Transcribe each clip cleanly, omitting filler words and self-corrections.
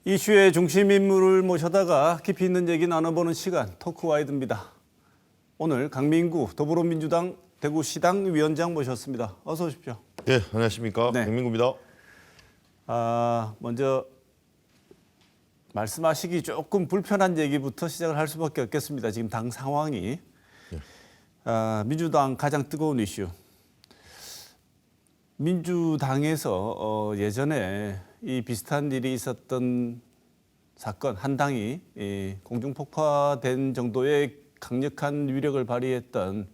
이슈의 중심 인물을 모셔다가 깊이 있는 얘기 나눠보는 시간 토크와이드입니다. 오늘 강민구 더불어민주당 대구시당 위원장 모셨습니다. 어서 오십시오. 네, 안녕하십니까. 네. 강민구입니다. 먼저 말씀하시기 조금 불편한 얘기부터 시작을 할 수밖에 없겠습니다. 지금 당 상황이 민주당 가장 뜨거운 이슈. 민주당에서 예전에 이 비슷한 일이 있었던 사건 한 당이 공중폭파된 정도의 강력한 위력을 발휘했던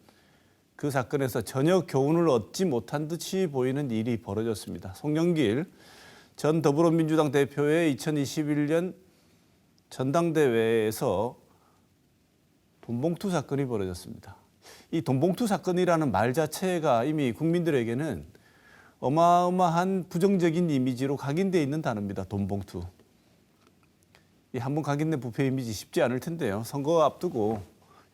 그 사건에서 전혀 교훈을 얻지 못한 듯이 보이는 일이 벌어졌습니다. 송영길 전 더불어민주당 대표의 2021년 전당대회에서 돈봉투 사건이 벌어졌습니다. 이 돈봉투 사건이라는 말 자체가 이미 국민들에게는 어마어마한 부정적인 이미지로 각인되어 있는 단어입니다. 돈봉투. 이 한번 각인된 부패 이미지 쉽지 않을 텐데요. 선거 앞두고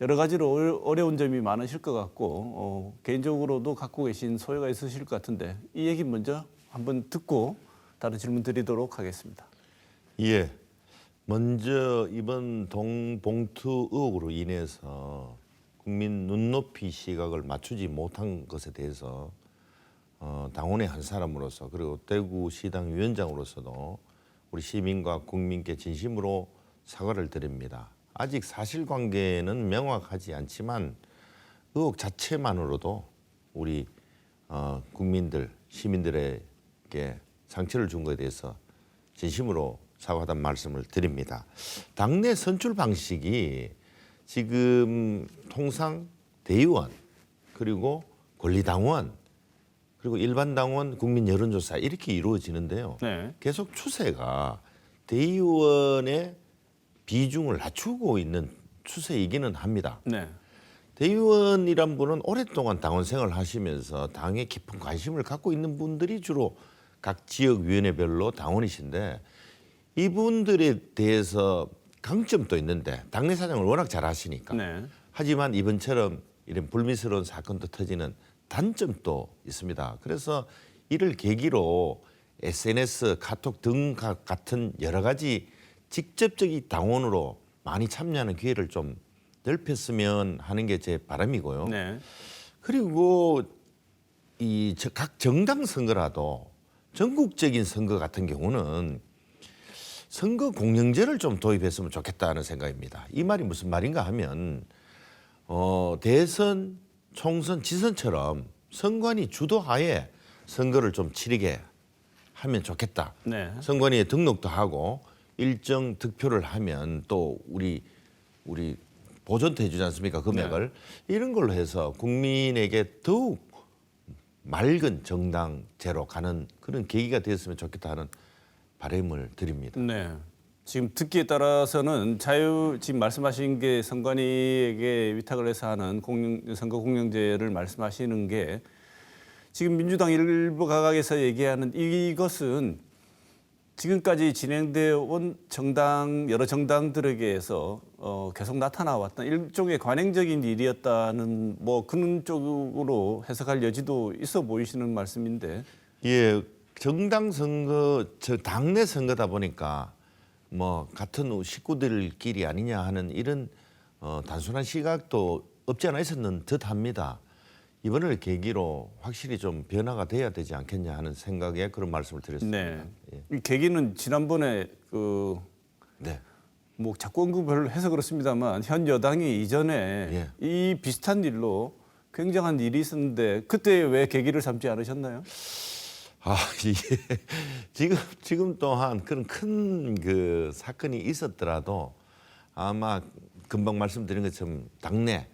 여러 가지로 어려운 점이 많으실 것 같고 개인적으로도 갖고 계신 소회가 있으실 것 같은데 이 얘기 먼저 한번 듣고 다른 질문 드리도록 하겠습니다. 예. 먼저 이번 돈봉투 의혹으로 인해서 국민 눈높이 시각을 맞추지 못한 것에 대해서 당원의 한 사람으로서 그리고 대구시당 위원장으로서도 우리 시민과 국민께 진심으로 사과를 드립니다. 아직 사실관계는 명확하지 않지만 의혹 자체만으로도 우리 국민들, 시민들에게 상처를 준 것에 대해서 진심으로 사과하다는 말씀을 드립니다. 당내 선출 방식이 지금 통상 대의원 그리고 권리당원 그리고 일반 당원 국민 여론조사 이렇게 이루어지는데요. 네. 계속 추세가 대의원의 비중을 낮추고 있는 추세이기는 합니다. 네. 대의원이란 분은 오랫동안 당원 생활을 하시면서 당에 깊은 관심을 갖고 있는 분들이 주로 각 지역위원회별로 당원이신데 이분들에 대해서 강점도 있는데 당내 사정을 워낙 잘 하시니까 네. 하지만 이번처럼 이런 불미스러운 사건도 터지는 단점도 있습니다. 그래서 이를 계기로 SNS, 카톡 등 같은 여러 가지 직접적인 당원으로 많이 참여하는 기회를 좀 넓혔으면 하는 게 제 바람이고요. 네. 그리고 이 각 정당 선거라도 전국적인 선거 같은 경우는 선거 공영제를 좀 도입했으면 좋겠다는 생각입니다. 이 말이 무슨 말인가 하면 대선, 총선, 지선처럼 선관위 주도하에 선거를 좀 치르게 하면 좋겠다. 네. 선관위에 등록도 하고 일정 득표를 하면 또 우리 보전도 해주지 않습니까? 금액을. 이런 걸로 해서 국민에게 더욱 맑은 정당제로 가는 그런 계기가 되었으면 좋겠다 하는 바람을 드립니다. 네. 지금 듣기에 따라서는 지금 말씀하신 게 선관위에게 위탁을 해서 하는 선거 공영제를 말씀하시는 게 지금 민주당 일부 가각에서 얘기하는 이것은 지금까지 진행되어 온 여러 정당들에게서 계속 나타나왔던 일종의 관행적인 일이었다는 그런 쪽으로 해석할 여지도 있어 보이시는 말씀인데. 예, 정당 선거, 당내 선거다 보니까 같은 식구들끼리 아니냐 하는 이런 단순한 시각도 없지 않아 있었는 듯합니다. 이번을 계기로 확실히 좀 변화가 돼야 되지 않겠냐 하는 생각에 그런 말씀을 드렸습니다. 네. 예. 이 계기는 지난번에 네. 자꾸 언급을 해서 그렇습니다만 현 여당이 이전에 이 비슷한 일로 굉장한 일이 있었는데 그때 왜 계기를 삼지 않으셨나요? 이게 지금 또한 그런 큰 사건이 있었더라도 아마 금방 말씀드린 것처럼 당내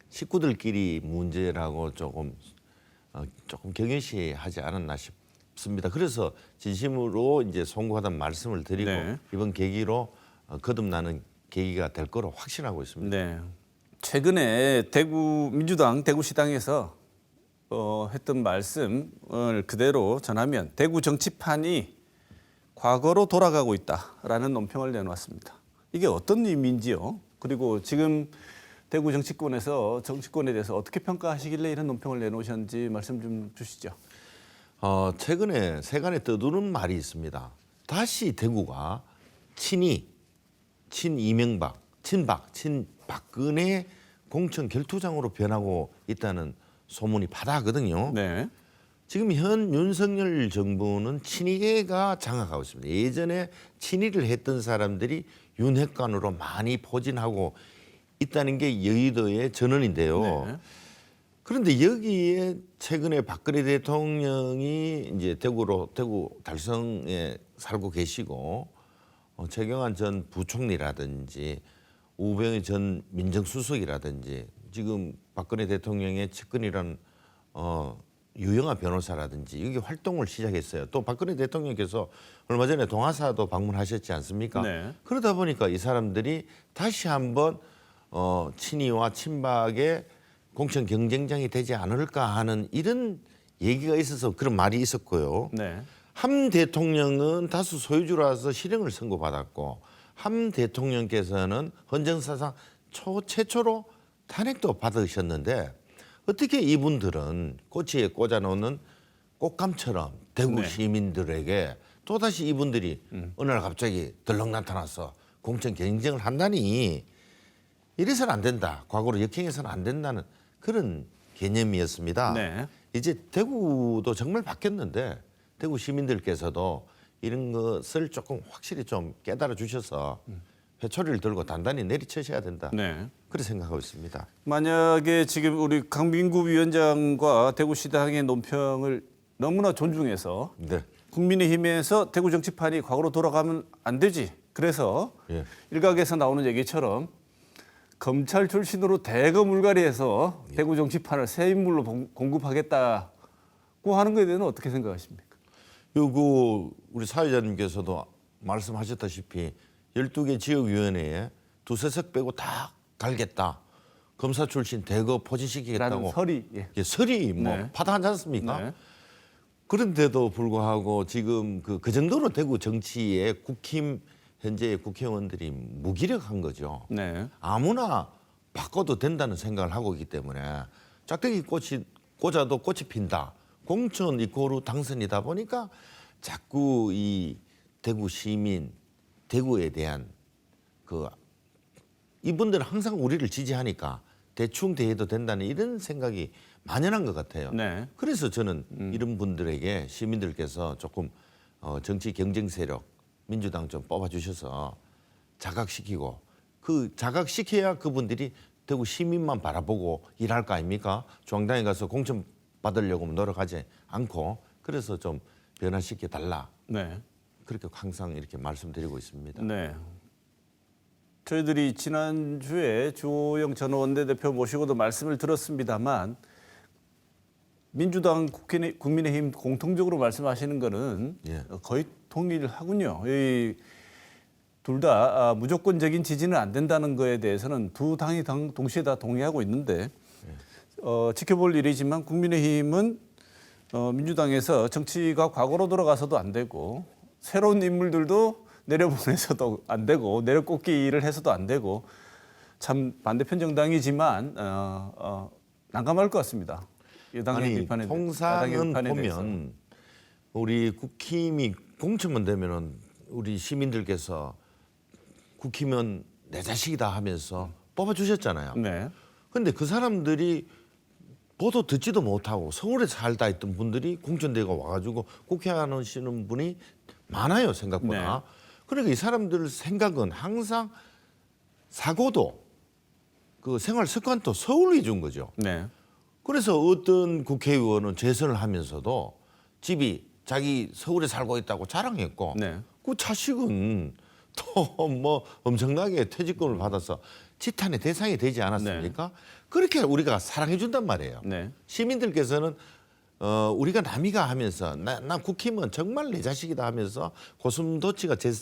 식구들끼리 문제라고 조금 경외시하지 않았나 싶습니다. 그래서 진심으로 이제 송구하다는 말씀을 드리고 네. 이번 계기로 거듭나는 계기가 될 거로 확신하고 있습니다. 네. 최근에 민주당 대구시당에서 했던 말씀을 그대로 전하면 대구 정치판이 과거로 돌아가고 있다라는 논평을 내놓았습니다. 이게 어떤 의미인지요? 그리고 지금 대구 정치권에 대해서 어떻게 평가하시길래 이런 논평을 내놓으셨는지 말씀 좀 주시죠. 최근에 세간에 떠도는 말이 있습니다. 다시 대구가 친 이명박, 친박근혜 공천 결투장으로 변하고 있다는 소문이 바다거든요. 네. 지금 현 윤석열 정부는 친이계가 장악하고 있습니다. 예전에 친이를 했던 사람들이 윤핵관으로 많이 포진하고 있다는 게 여의도의 전언인데요. 네. 그런데 여기에 최근에 박근혜 대통령이 이제 대구 달성에 살고 계시고 최경환 전 부총리라든지 우병희 전 민정수석이라든지 지금 박근혜 대통령의 측근이란 유영아 변호사라든지 이게 활동을 시작했어요. 또 박근혜 대통령께서 얼마 전에 동아사도 방문하셨지 않습니까? 네. 그러다 보니까 이 사람들이 다시 한번 친이와 친박의 공천 경쟁장이 되지 않을까 하는 이런 얘기가 있어서 그런 말이 있었고요. 네. 함 대통령은 다수 소유주라서 실형을 선고받았고 함 대통령께서는 헌정사상 최초로 탄핵도 받으셨는데 어떻게 이분들은 꼬치에 꽂아놓는 꽃감처럼 대구 네. 시민들에게 또다시 이분들이 어느 날 갑자기 덜렁 나타나서 공천 경쟁을 한다니 이래서는 안 된다. 과거로 역행해서는 안 된다는 그런 개념이었습니다. 네. 이제 대구도 정말 바뀌었는데 대구 시민들께서도 이런 것을 조금 확실히 좀 깨달아 주셔서 회초리를 들고 단단히 내리쳐셔야 된다. 네. 그렇게 생각하고 있습니다. 만약에 지금 우리 강민구 위원장과 대구시당의 논평을 너무나 존중해서 네. 국민의힘에서 대구 정치판이 과거로 돌아가면 안 되지. 그래서 예. 일각에서 나오는 얘기처럼 검찰 출신으로 대거 물갈이해서 대구 정치판을 새 인물로 공급하겠다고 하는 것에 대해서는 어떻게 생각하십니까? 요거 우리 사회자님께서도 말씀하셨다시피 12개 지역위원회에 두세 석 빼고 다 갈겠다. 검사 출신 대거 포진시키겠다고. 라는 설이. 예. 예, 설이 뭐 네. 파다하지 않습니까? 네. 그런데도 불구하고 지금 그 정도로 대구 정치에 현재의 국회의원들이 무기력한 거죠. 네. 아무나 바꿔도 된다는 생각을 하고 있기 때문에 짝대기 꽂아도 꽃이 핀다. 공천 이코르 당선이다 보니까 자꾸 이 대구 시민, 대구에 대한 이분들은 항상 우리를 지지하니까 대충 대해도 된다는 이런 생각이 만연한 것 같아요. 네. 그래서 저는 이런 분들에게 시민들께서 조금 정치 경쟁 세력 민주당 좀 뽑아주셔서 자각시키고 그 자각시켜야 그분들이 대구 시민만 바라보고 일할 거 아닙니까? 중앙당에 가서 공천 받으려고 노력하지 않고 그래서 좀 변화시켜 달라. 네. 그렇게 항상 이렇게 말씀드리고 있습니다. 네. 저희들이 지난주에 주호영 전 원내대표 모시고도 말씀을 들었습니다만 민주당, 국민의힘 공통적으로 말씀하시는 거는 예. 거의 동일하군요. 둘 다 무조건적인 지지는 안 된다는 거에 대해서는 두 당이 동시에 다 동의하고 있는데 지켜볼 일이지만 국민의힘은 민주당에서 정치가 과거로 돌아가서도 안 되고 새로운 인물들도 내려보내서도 안 되고 내려꽂기를 해서도 안 되고 참 반대편 정당이지만 난감할 것 같습니다. 여당의 비판에 통상은 야당의 비판에 보면 우리 국힘이 공천만 되면은 우리 시민들께서 국힘은 내 자식이다 하면서 뽑아주셨잖아요. 네. 근데 그 사람들이 보도 듣지도 못하고 서울에 살다 있던 분들이 공천대가 와가지고 국회 하시는 분이 많아요, 생각보다. 네. 그러니까 이 사람들 생각은 항상 사고도 그 생활 습관도 서울 위주인 거죠. 네. 그래서 어떤 국회의원은 재선을 하면서도 집이 자기 서울에 살고 있다고 자랑했고 네. 그 자식은 또 뭐 엄청나게 퇴직금을 받아서 지탄의 대상이 되지 않았습니까? 그렇게 우리가 사랑해 준단 말이에요. 네. 시민들께서는 우리가 남이가 하면서 나 국힘은 정말 내 자식이다 하면서 고슴도치가 제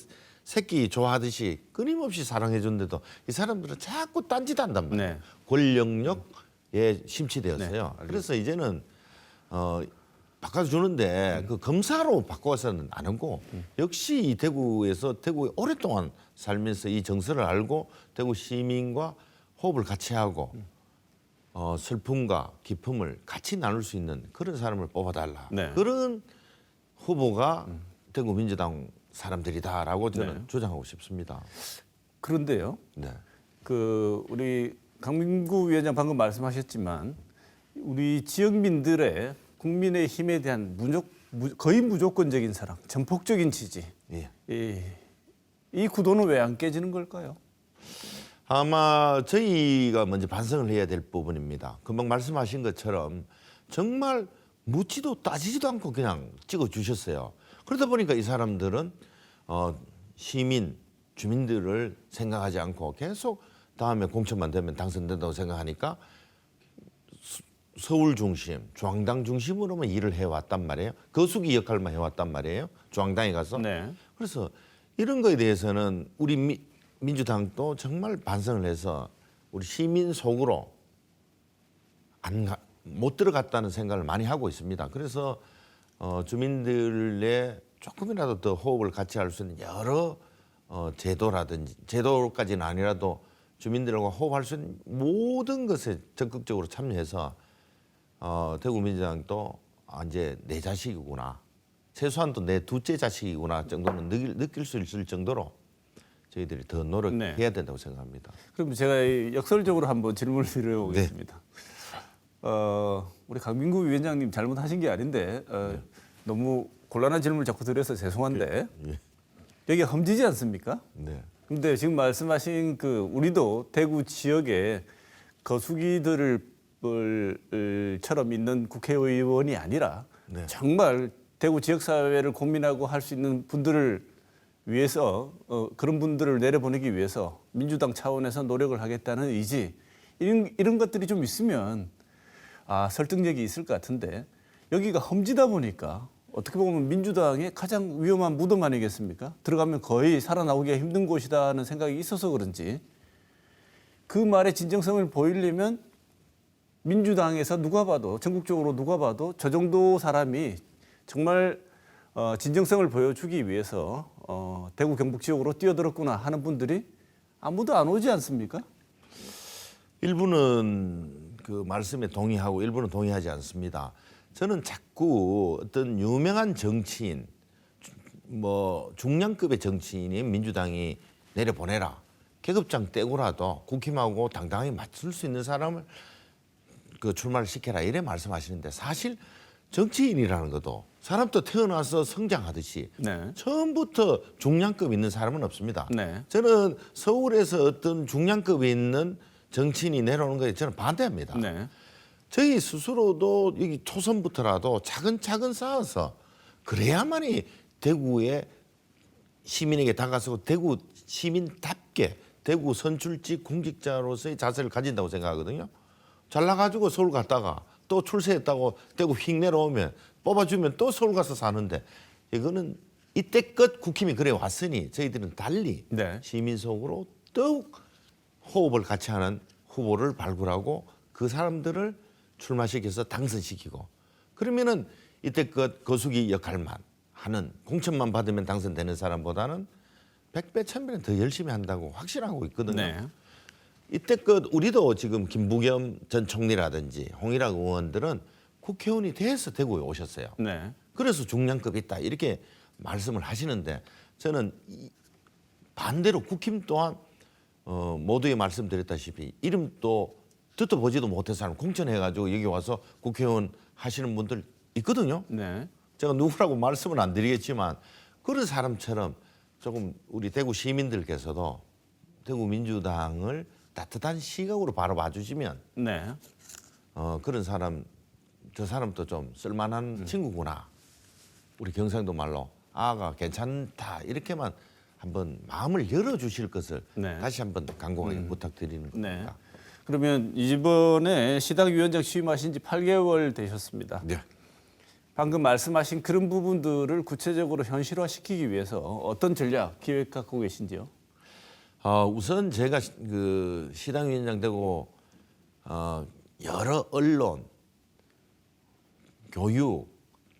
새끼 좋아하듯이 끊임없이 사랑해 줬는데도 이 사람들은 자꾸 딴짓한단 말이에요. 네. 권력력에 심취되었어요. 네, 그래서 이제는 바꿔주는데 그 검사로 바꿔서는 안 하고 역시 이 대구에 오랫동안 살면서 이 정서를 알고 대구 시민과 호흡을 같이 하고 슬픔과 기쁨을 같이 나눌 수 있는 그런 사람을 뽑아달라. 네. 그런 후보가 대구 민주당 사람들이다라고 저는 네. 주장하고 싶습니다. 그런데요. 네. 우리 강민구 위원장 방금 말씀하셨지만 우리 지역민들의 국민의힘에 대한 거의 무조건적인 사랑, 전폭적인 지지. 예. 이 구도는 왜 안 깨지는 걸까요? 아마 저희가 먼저 반성을 해야 될 부분입니다. 금방 말씀하신 것처럼 정말 묻지도 따지지도 않고 그냥 찍어 주셨어요. 그러다 보니까 이 사람들은 시민, 주민들을 생각하지 않고 계속 다음에 공천만 되면 당선된다고 생각하니까 서울 중심, 중앙당 중심으로만 일을 해왔단 말이에요. 거수기 역할만 해왔단 말이에요. 중앙당에 가서. 네. 그래서 이런 거에 대해서는 우리 민주당도 정말 반성을 해서 우리 시민 속으로 못 들어갔다는 생각을 많이 하고 있습니다. 그래서 주민들의 조금이라도 더 호흡을 같이 할 수 있는 여러 제도라든지 제도까지는 아니라도 주민들과 호흡할 수 있는 모든 것에 적극적으로 참여해서 대구민주당도 이제 내 자식이구나, 최소한도 내 둘째 자식이구나 정도는 느낄 수 있을 정도로 저희들이 더 노력해야 네. 된다고 생각합니다. 그럼 제가 역설적으로 한번 질문을 드려보겠습니다. 우리 강민구 위원장님 잘못하신 게 아닌데 너무 곤란한 질문을 자꾸 드려서 죄송한데 예. 여기 험지지 않습니까? 네. 근데 지금 말씀하신 우리도 대구 지역에 거수기들처럼 있는 국회의원이 아니라 네. 정말 대구 지역 사회를 고민하고 할 수 있는 분들을 위해서 그런 분들을 내려보내기 위해서 민주당 차원에서 노력을 하겠다는 의지 이런 것들이 좀 있으면 설득력이 있을 것 같은데 여기가 험지다 보니까 어떻게 보면 민주당의 가장 위험한 무덤 아니겠습니까? 들어가면 거의 살아나오기가 힘든 곳이다는 생각이 있어서 그런지 그 말의 진정성을 보이려면 민주당에서 누가 봐도 전국적으로 누가 봐도 저 정도 사람이 정말 진정성을 보여주기 위해서 대구 경북 지역으로 뛰어들었구나 하는 분들이 아무도 안 오지 않습니까? 일부는 그 말씀에 동의하고 일부는 동의하지 않습니다. 저는 자꾸 어떤 유명한 정치인, 중량급의 정치인이 민주당이 내려보내라, 계급장 떼고라도 국힘하고 당당하게 맞설 수 있는 사람을 출마를 시켜라 이래 말씀하시는데 사실 정치인이라는 것도 사람도 태어나서 성장하듯이 네. 처음부터 중량급 있는 사람은 없습니다. 네. 저는 서울에서 어떤 중량급이 있는 정치인이 내려오는 거에 저는 반대합니다. 네. 저희 스스로도 여기 초선부터라도 차근차근 쌓아서 그래야만이 대구의 시민에게 다가서고 대구 시민답게 대구 선출직 공직자로서의 자세를 가진다고 생각하거든요. 잘나가지고 서울 갔다가 또 출세했다고 대구 휙 내려오면 뽑아주면 또 서울 가서 사는데 이거는 이때껏 국힘이 그래 왔으니 저희들은 달리 네. 시민 속으로 더욱 호흡을 같이 하는 후보를 발굴하고 그 사람들을 출마시켜서 당선시키고 그러면은 이때껏 거수기 역할만 하는 공천만 받으면 당선되는 사람보다는 100배, 1000배는 더 열심히 한다고 확신하고 있거든요. 네. 이때껏 우리도 지금 김부겸 전 총리라든지 홍일학 의원들은 국회의원이 돼서 대구에 오셨어요. 네. 그래서 중량급 있다 이렇게 말씀을 하시는데 저는 반대로 국힘 또한 모두에 말씀드렸다시피 이름도 듣도 보지도 못한 사람 공천해가지고 여기 와서 국회의원 하시는 분들 있거든요. 네. 제가 누구라고 말씀은 안 드리겠지만 그런 사람처럼 조금 우리 대구 시민들께서도 대구 민주당을 따뜻한 시각으로 바라봐 주시면 네. 그런 사람 저 사람도 좀 쓸만한 친구구나. 우리 경상도 말로 아가 괜찮다 이렇게만 한번 마음을 열어주실 것을 네. 다시 한번 간곡하게 부탁드리는 네. 겁니다. 그러면 이번에 시당위원장 취임하신 지 8개월 되셨습니다. 네. 방금 말씀하신 그런 부분들을 구체적으로 현실화시키기 위해서 어떤 전략 기획 갖고 계신지요? 우선 제가 그 시당위원장 되고 여러 언론, 교육,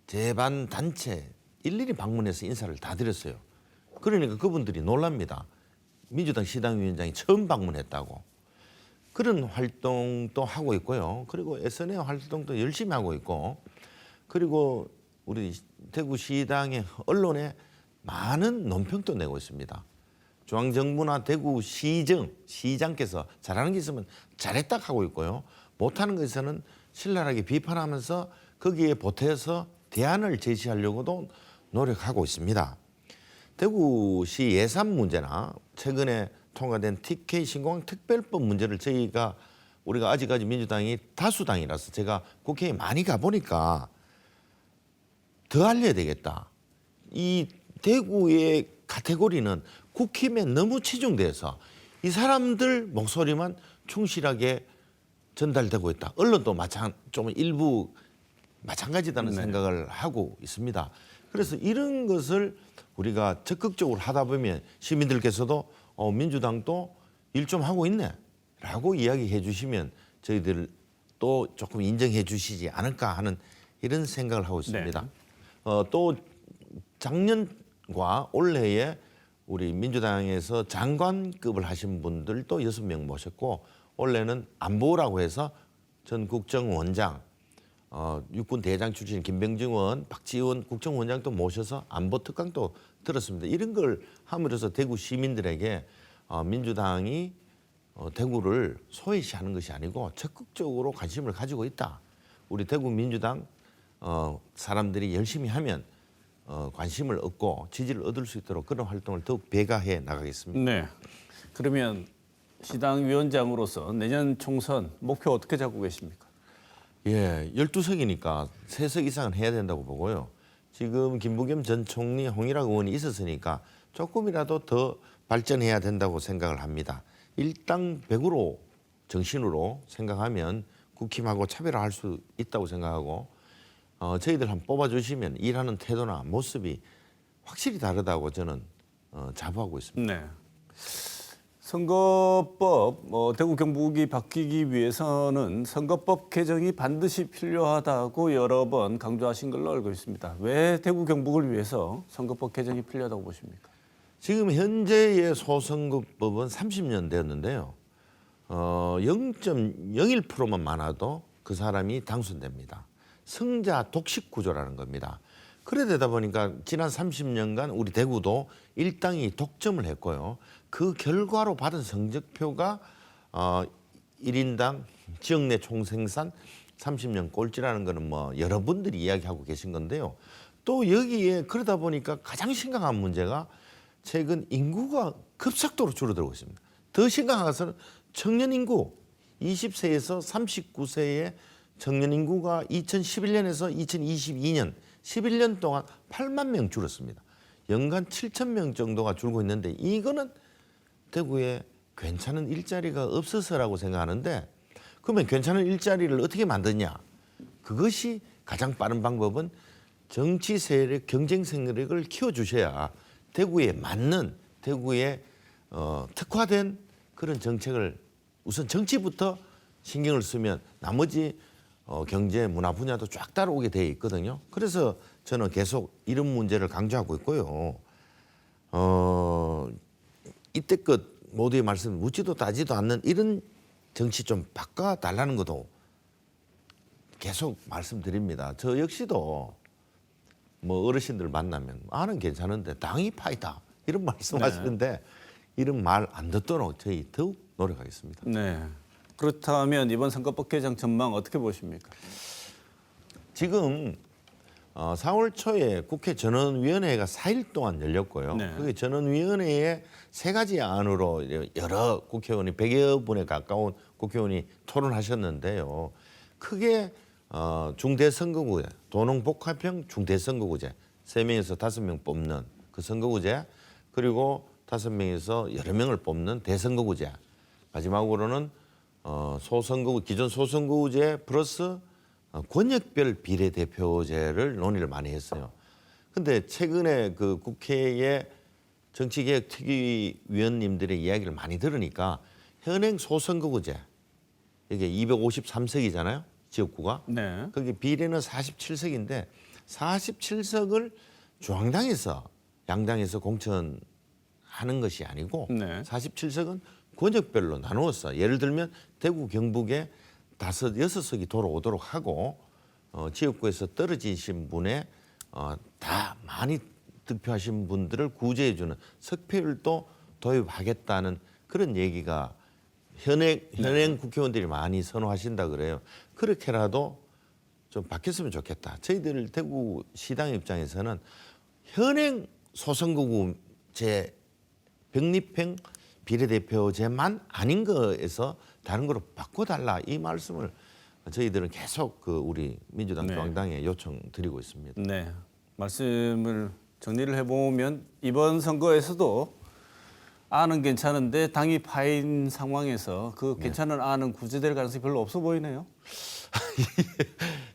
재반 단체 일일이 방문해서 인사를 다 드렸어요. 그러니까 그분들이 놀랍니다. 민주당 시당위원장이 처음 방문했다고. 그런 활동도 하고 있고요. 그리고 SNS 활동도 열심히 하고 있고 그리고 우리 대구시당의 언론에 많은 논평도 내고 있습니다. 중앙정부나 시장께서 잘하는 게 있으면 잘했다 하고 있고요. 못하는 것에서는 신랄하게 비판하면서 거기에 보태서 대안을 제시하려고도 노력하고 있습니다. 대구시 예산 문제나 최근에 통과된 TK 신공항 특별법 문제를 우리가 아직까지 민주당이 다수당이라서 제가 국회에 많이 가보니까 더 알려야 되겠다. 이 대구의 카테고리는 국힘에 너무 치중돼서 이 사람들 목소리만 충실하게 전달되고 있다. 언론도 좀 일부 마찬가지다는 생각을 하고 있습니다. 그래서 이런 것을 우리가 적극적으로 하다 보면 시민들께서도 민주당도 일 좀 하고 있네 라고 이야기해 주시면 저희들 또 조금 인정해 주시지 않을까 하는 이런 생각을 하고 있습니다. 네. 또 작년과 올해에 우리 민주당에서 장관급을 하신 분들도 6명 모셨고 올해는 안보라고 해서 전 국정원장, 육군 대장 출신 김병증 의원, 박지원 국정원장도 모셔서 안보 특강도 들었습니다. 이런 걸 함으로써 대구 시민들에게 민주당이 대구를 소외시하는 것이 아니고 적극적으로 관심을 가지고 있다. 우리 대구 민주당 사람들이 열심히 하면 관심을 얻고 지지를 얻을 수 있도록 그런 활동을 더욱 배가해 나가겠습니다. 네. 그러면 시당 위원장으로서 내년 총선 목표 어떻게 잡고 계십니까? 예, 12석이니까 3석 이상은 해야 된다고 보고요. 지금 김부겸 전 총리, 홍일학 의원이 있었으니까 조금이라도 더 발전해야 된다고 생각을 합니다. 일당 100으로 정신으로 생각하면 국힘하고 차별화할 수 있다고 생각하고 저희들 한번 뽑아주시면 일하는 태도나 모습이 확실히 다르다고 저는 자부하고 있습니다. 네. 선거법, 대구 경북이 바뀌기 위해서는 선거법 개정이 반드시 필요하다고 여러 번 강조하신 걸로 알고 있습니다. 왜 대구 경북을 위해서 선거법 개정이 필요하다고 보십니까? 지금 현재의 소선거법은 30년 되었는데요. 0.01%만 많아도 그 사람이 당선됩니다. 승자 독식 구조라는 겁니다. 그래 되다 보니까 지난 30년간 우리 대구도 일당이 독점을 했고요. 그 결과로 받은 성적표가 1인당 지역 내 총생산 30년 꼴찌라는 거는 뭐 여러분들이 이야기하고 계신 건데요. 또 여기에 그러다 보니까 가장 심각한 문제가 최근 인구가 급속도로 줄어들고 있습니다. 더 심각한 것은 청년 인구 20세에서 39세의 청년 인구가 2011년에서 2022년 11년 동안 8만 명 줄었습니다. 연간 7천 명 정도가 줄고 있는데 이거는 대구에 괜찮은 일자리가 없어서라고 생각하는데 그러면 괜찮은 일자리를 어떻게 만드냐? 그것이 가장 빠른 방법은 정치 세력, 경쟁 세력을 키워주셔야 대구에 맞는 대구에 특화된 그런 정책을 우선 정치부터 신경을 쓰면 나머지 경제, 문화 분야도 쫙 따라오게 돼 있거든요. 그래서 저는 계속 이런 문제를 강조하고 있고요. 이때껏 모두의 말씀 묻지도 따지도 않는 이런 정치 좀 바꿔달라는 것도 계속 말씀드립니다. 저 역시도 뭐 어르신들 만나면 나는 괜찮은데 당이 파이다 이런 말씀하시는데 이런 말 안 듣도록 저희 더욱 노력하겠습니다. 네. 그렇다면 이번 선거법 개정 전망 어떻게 보십니까? 지금 4월 초에 국회 전원위원회가 4일 동안 열렸고요. 네. 그 전원위원회에 3가지 안으로 여러 국회의원이 100여 분에 가까운 국회의원이 토론하셨는데요. 크게 중대선거구제, 도농복합형 중대선거구제 3명에서 5명 뽑는 그 선거구제 그리고 5명에서 여러 명을 뽑는 대선거구제 마지막으로는 기존 소선거구제 플러스 권역별 비례대표제를 논의를 많이 했어요. 근데 최근에 그 국회의 정치개혁 특위위원님들의 이야기를 많이 들으니까 현행 소선거구제 이게 253석이잖아요. 지역구가. 네. 거기 비례는 47석인데 47석을 중앙당에서 양당에서 공천하는 것이 아니고 네. 47석은 권역별로 나누어서 예를 들면 대구 경북에 5, 6석이 돌아오도록 하고 지역구에서 떨어지신 분의 다 많이 득표하신 분들을 구제해주는 석패율도 도입하겠다는 그런 얘기가 현행 국회의원들이 많이 선호하신다 그래요. 그렇게라도 좀 바뀌었으면 좋겠다. 저희들 대구시당 입장에서는 현행 소선거구 제 병립형 비례대표제만 아닌 거에서 다른 거로 바꿔달라 이 말씀을 저희들은 계속 그 우리 민주당 중앙당에 요청드리고 있습니다. 네, 말씀을 정리를 해보면 이번 선거에서도 안은 괜찮은데 당이 파인 상황에서 그 괜찮은 안은 구제될 가능성이 별로 없어 보이네요.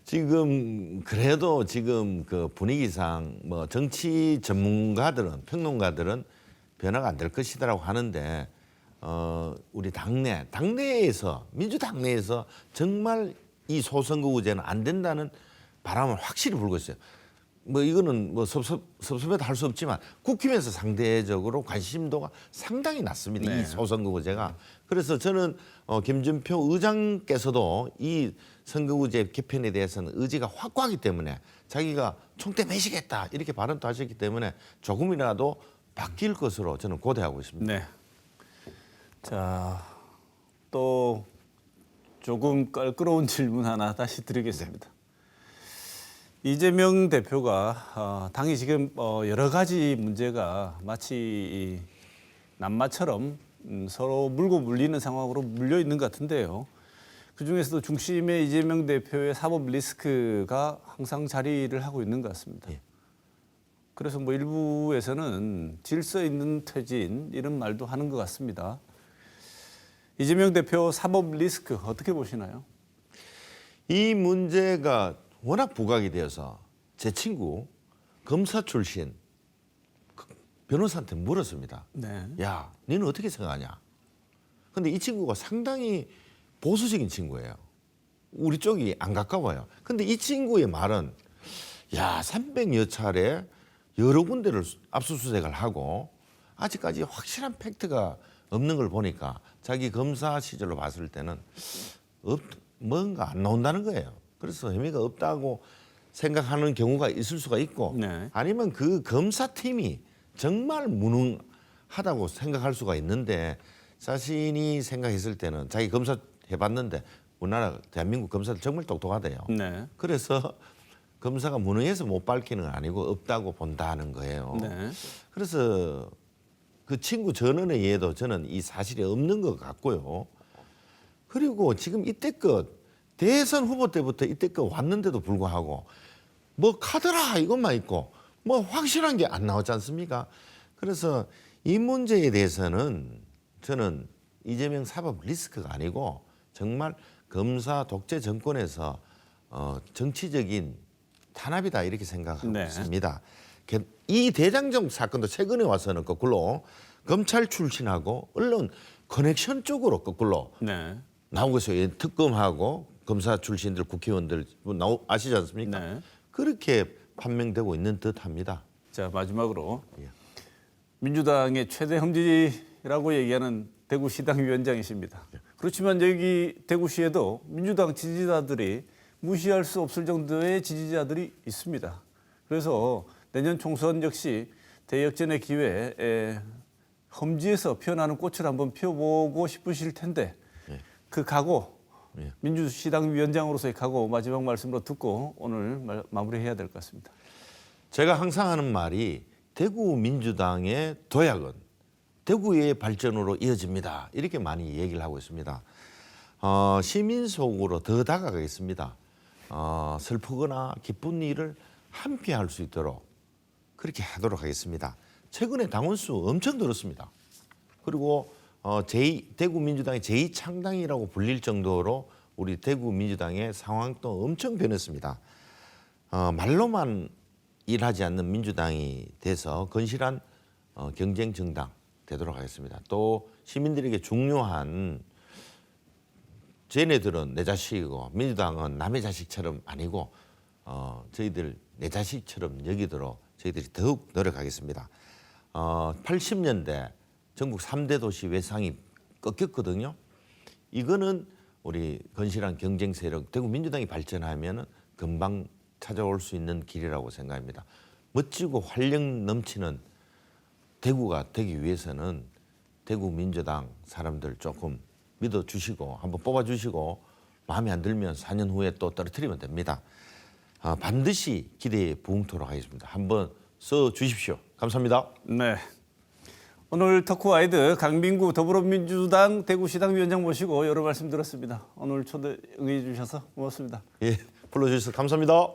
지금 그래도 지금 그 분위기상 뭐 정치 전문가들은 평론가들은 변화가 안 될 것이다라고 하는데 우리 당내에서 민주당내에서 정말 이 소선거구제는 안 된다는 바람을 확실히 불고 있어요. 뭐 이거는 뭐 섭섭해도 할 수 없지만 국힘에서 상대적으로 관심도가 상당히 낮습니다. 네. 이 소선거구제가. 그래서 저는 김준표 의장께서도 이 선거구제 개편에 대해서는 의지가 확고하기 때문에 자기가 총대 매시겠다 이렇게 발언도 하셨기 때문에 조금이라도 바뀔 것으로 저는 고대하고 있습니다. 네. 자, 또 조금 껄끄러운 질문 하나 다시 드리겠습니다. 이재명 대표가 당이 지금 여러 가지 문제가 마치 이 남마처럼 서로 물고 물리는 상황으로 물려 있는 것 같은데요. 그 중에서도 중심에 이재명 대표의 사법 리스크가 항상 자리를 하고 있는 것 같습니다. 예. 그래서 뭐 일부에서는 질서 있는 퇴진 이런 말도 하는 것 같습니다. 이재명 대표 사법 리스크 어떻게 보시나요? 이 문제가 워낙 부각이 되어서 제 친구 검사 출신 변호사한테 물었습니다. 네. 야, 너는 어떻게 생각하냐? 근데 이 친구가 상당히 보수적인 친구예요. 우리 쪽이 안 가까워요. 근데 이 친구의 말은 야, 300여 차례 여러 군데를 압수수색을 하고 아직까지 확실한 팩트가 없는 걸 보니까 자기 검사 시절로 봤을 때는 뭔가 안 나온다는 거예요. 그래서 혐의가 없다고 생각하는 경우가 있을 수가 있고 네. 아니면 그 검사팀이 정말 무능하다고 생각할 수가 있는데 자신이 생각했을 때는 자기 검사 해봤는데 우리나라 대한민국 검사들 정말 똑똑하대요. 네. 그래서 검사가 무능해서 못 밝히는 건 아니고 없다고 본다는 거예요. 네. 그래서 그 친구 전원에 의해도 저는 이 사실이 없는 것 같고요. 그리고 지금 이때껏 대선 후보 때부터 이때껏 왔는데도 불구하고 뭐 카더라 이것만 있고 뭐 확실한 게 안 나왔지 않습니까? 그래서 이 문제에 대해서는 저는 이재명 사법 리스크가 아니고 정말 검사 독재 정권에서 정치적인 탄압이다 이렇게 생각하고 네. 있습니다. 이 대장정 사건도 최근에 와서는 거꾸로 검찰 출신하고 언론 커넥션 쪽으로 거꾸로 네. 나오고 있어요. 특검하고 검사 출신들 국회의원들 아시지 않습니까? 네. 그렇게 판명되고 있는 듯합니다. 자, 마지막으로 예. 민주당의 최대 험지라고 얘기하는 대구시당 위원장이십니다. 그렇지만 여기 대구시에도 민주당 지지자들이 무시할 수 없을 정도의 지지자들이 있습니다. 그래서 내년 총선 역시 대역전의 기회에 험지에서 피어나는 꽃을 한번 피워보고 싶으실 텐데 예. 그 각오, 예. 민주시당 위원장으로서의 각오 마지막 말씀으로 듣고 오늘 마무리해야 될 것 같습니다. 제가 항상 하는 말이 대구 민주당의 도약은 대구의 발전으로 이어집니다. 이렇게 많이 얘기를 하고 있습니다. 시민 속으로 더 다가가겠습니다. 슬프거나 기쁜 일을 함께 할 수 있도록 그렇게 하도록 하겠습니다. 최근에 당원수 엄청 늘었습니다. 그리고 대구 민주당의 제2창당이라고 불릴 정도로 우리 대구 민주당의 상황도 엄청 변했습니다. 말로만 일하지 않는 민주당이 돼서 건실한 경쟁 정당 되도록 하겠습니다. 또 시민들에게 중요한 쟤네들은 내 자식이고 민주당은 남의 자식처럼 아니고 저희들 내 자식처럼 여기도록 저희들이 더욱 노력하겠습니다. 80년대 전국 3대 도시 외상이 꺾였거든요. 이거는 우리 건실한 경쟁 세력 대구 민주당이 발전하면 금방 찾아올 수 있는 길이라고 생각합니다. 멋지고 활력 넘치는 대구가 되기 위해서는 대구 민주당 사람들 조금 믿어주시고 한번 뽑아주시고 마음에 안 들면 4년 후에 또 떨어뜨리면 됩니다. 반드시 기대에 부응토록 하겠습니다. 한번 써주십시오. 감사합니다. 네. 오늘 터크와이드 강민구 더불어민주당 대구시당 위원장 모시고 여러 말씀 들었습니다. 오늘 초대 응해 주셔서 고맙습니다. 예, 불러주셔서 감사합니다.